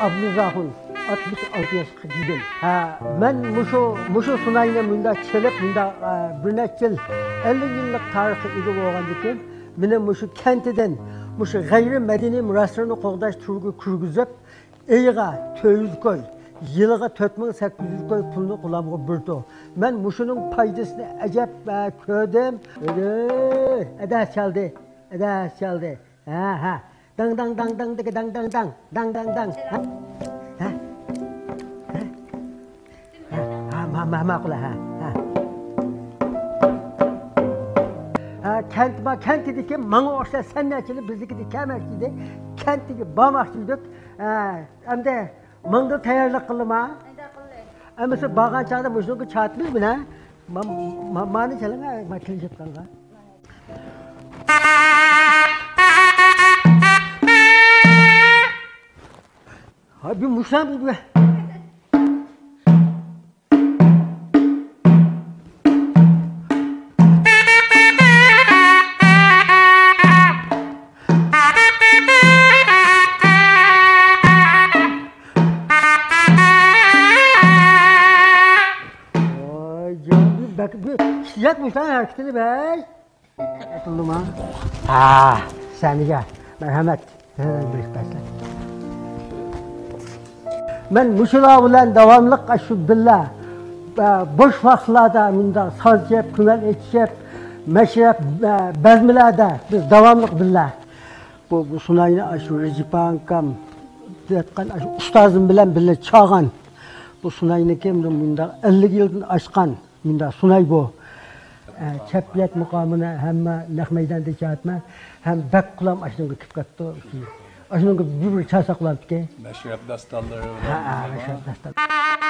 Abdurrahman 66 yaşga gidim. Ha, men muşu sunayını munda çelip munda bir neçe 50 yıllık tarihi ega bo'lgandikan, meni muşu kentidan muşu g'ayri madaniy miroslarni qo'g'dash turiga kirgizib, eyiga 200 koy, yiliga 4800 koy pulni qo'limga burdi. Men muşunun foydasini ajab ko'rdim. Ada çaldı. Ha. Dang dang dang dang dang dang dang dang dang dang dang. Ma'qul ha. Kentdeki manga o'xshash san'atchilar biznikida kamakchidi. Kentdagi bormoqchidik. Hamda manga tayyorlik qilma. Ammo borgan chog'da mushunga chatmiz buni. Mani chalanga, ma kelishib qolgan. Abi muşan bu be. Sıcak muşan hareketini be. Atıldı mı? Sen gel. Merhamet. Ben muşula bilen davamlıq şu billah boş vaqtlarda munda saz yap, kümen içip, meşrep, bezmilarda biz davamlıq billah. Bu sunayını şu Recipankam deyatqan ustazım bilen bile çağan. Bu sunayını kim munda 50 yıldan aşkan munda sunay bu. Çepiyet mukamına hem Nahmeydan'da çağatma hem bek kulam aşınıga kip kattı. Aşınıga bir çasa kulam ki. Meşrep dastanları. Meşrep dastanları.